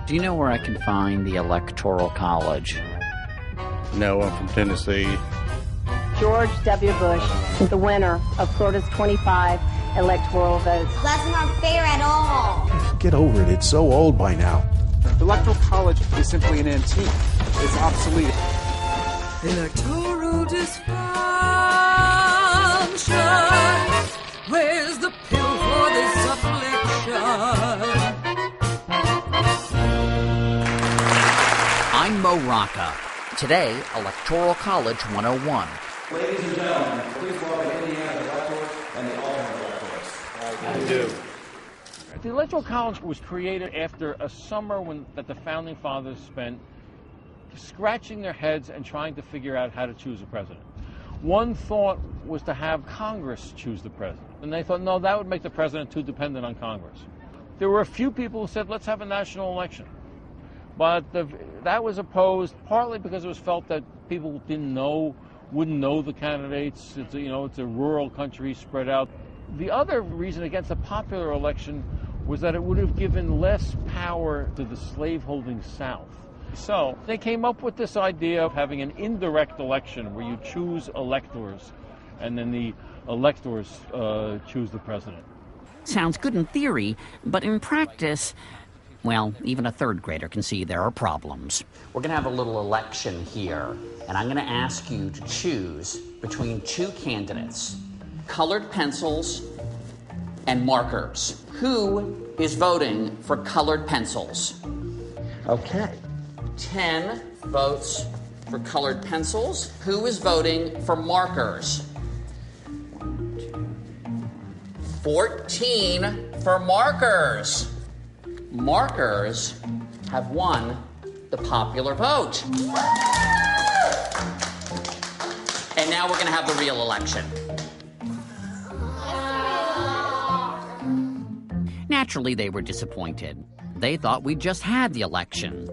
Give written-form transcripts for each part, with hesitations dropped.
Do you know where I can find the Electoral College? No, I'm from Tennessee. George W. Bush is the winner of Florida's 25 electoral votes. That's not fair at all. Get over it. It's so old by now. The Electoral College is simply an antique. It's obsolete. Electoral dysfunction. Where's the pill for this affliction? I'm Mo Rocca. Today, Electoral College 101. Ladies and gentlemen, please welcome Indiana's electors and the alternate electors. I do. The Electoral College was created after a summer that the Founding Fathers spent scratching their heads and trying to figure out how to choose a president. One thought was to have Congress choose the president. And they thought, no, that would make the president too dependent on Congress. There were a few people who said, let's have a national election. But that was opposed partly because it was felt that people wouldn't know the candidates. It's a rural country spread out. The other reason against a popular election was that it would have given less power to the slaveholding South. So they came up with this idea of having an indirect election where you choose electors and then the electors choose the president. Sounds good in theory, but in practice, well, even a third grader can see there are problems. We're going to have a little election here, and I'm going to ask you to choose between two candidates, colored pencils and markers. Who is voting for colored pencils? Okay. 10 votes for colored pencils. Who is voting for markers? 14 for markers. Markers have won the popular vote. And now we're going to have the real election. Naturally, they were disappointed. They thought we'd just had the election.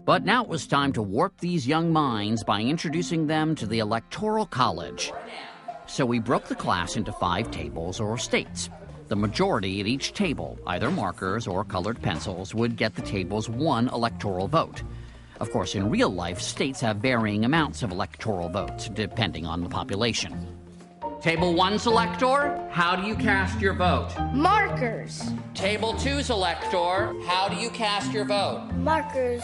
But now it was time to warp these young minds by introducing them to the Electoral College. So we broke the class into 5 tables or states. The majority at each table, either markers or colored pencils, would get the table's one electoral vote. Of course, in real life, states have varying amounts of electoral votes, depending on the population. Table 1's elector, how do you cast your vote? Markers. Table 2's elector, how do you cast your vote? Markers.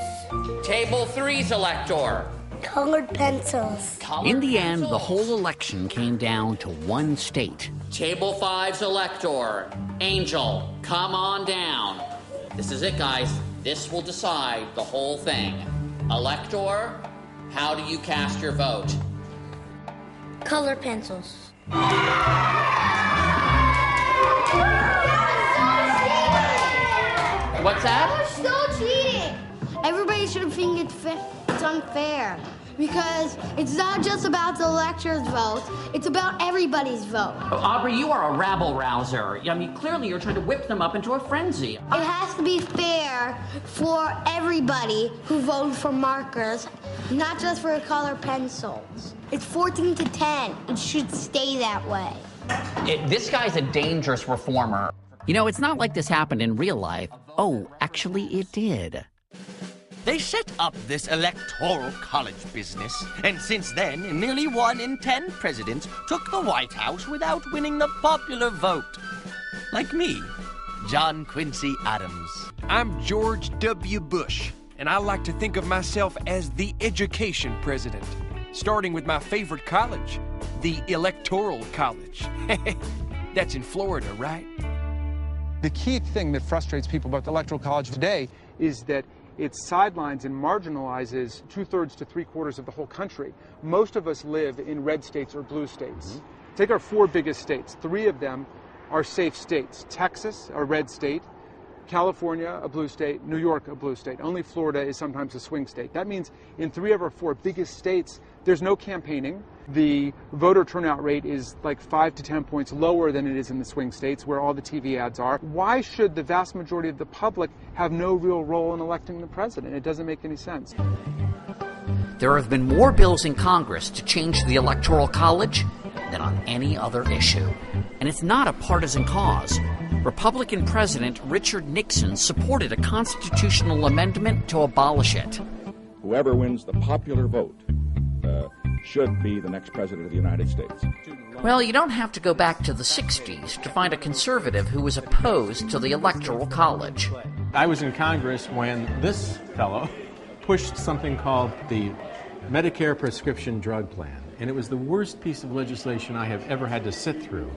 Table 3's elector. Colored pencils. In the end, the whole election came down to one state. Table 5's elector. Angel, come on down. This is it, guys. This will decide the whole thing. Elector, how do you cast your vote? Colored pencils. What's that? You're still cheating. Everybody should think it's unfair. Because it's not just about the elector's vote, it's about everybody's vote. Oh, Aubrey, you are a rabble-rouser. I mean, clearly you're trying to whip them up into a frenzy. It has to be fair for everybody who voted for markers, not just for colored pencils. It's 14 to 10. It should stay that way. This guy's a dangerous reformer. You know, it's not like this happened in real life. Oh, actually, it did. They set up this electoral college business, and since then, nearly 1 in 10 presidents took the White House without winning the popular vote. Like me, John Quincy Adams. I'm George W. Bush, and I like to think of myself as the education president, starting with my favorite college, the Electoral College. That's in Florida, right? The key thing that frustrates people about the Electoral College today is that it sidelines and marginalizes 2/3 to 3/4 of the whole country. Most of us live in red states or blue states. Take our 4 biggest states. 3 of them are safe states. Texas, a red state. California, a blue state. New York, a blue state. Only Florida is sometimes a swing state. That means in 3 of our 4 biggest states, there's no campaigning. The voter turnout rate is like 5 to 10 points lower than it is in the swing states where all the TV ads are. Why should the vast majority of the public have no real role in electing the president? It doesn't make any sense. There have been more bills in Congress to change the Electoral College than on any other issue. And And it's not a partisan cause. Republican President Richard Nixon supported a constitutional amendment to abolish it. Whoever wins the popular vote should be the next president of the United States. Well, you don't have to go back to the 60s to find a conservative who was opposed to the Electoral College. I was in Congress when this fellow pushed something called the Medicare Prescription Drug Plan, and it was the worst piece of legislation I have ever had to sit through,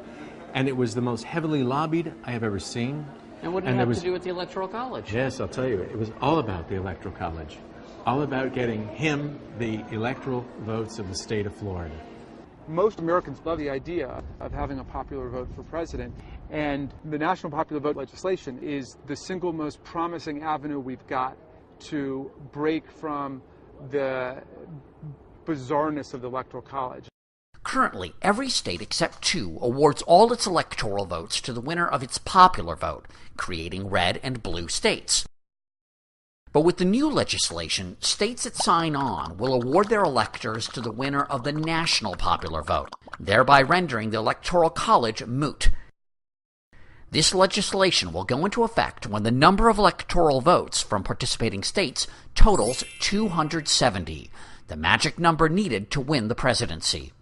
and it was the most heavily lobbied I have ever seen. And what did it have to do with the Electoral College? Yes, I'll tell you, it was all about the Electoral College, all about getting him the electoral votes of the state of Florida. Most Americans love the idea of having a popular vote for president, and the national popular vote legislation is the single most promising avenue we've got to break from the bizarreness of the Electoral College. Currently, every state except 2 awards all its electoral votes to the winner of its popular vote, creating red and blue states. But with the new legislation, states that sign on will award their electors to the winner of the national popular vote, thereby rendering the Electoral College moot. This legislation will go into effect when the number of electoral votes from participating states totals 270, the magic number needed to win the presidency.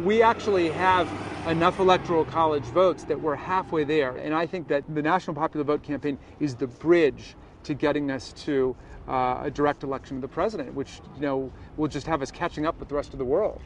We actually have enough Electoral College votes that we're halfway there, and I think that the National Popular Vote campaign is the bridge to getting us to a direct election of the president, which, will just have us catching up with the rest of the world.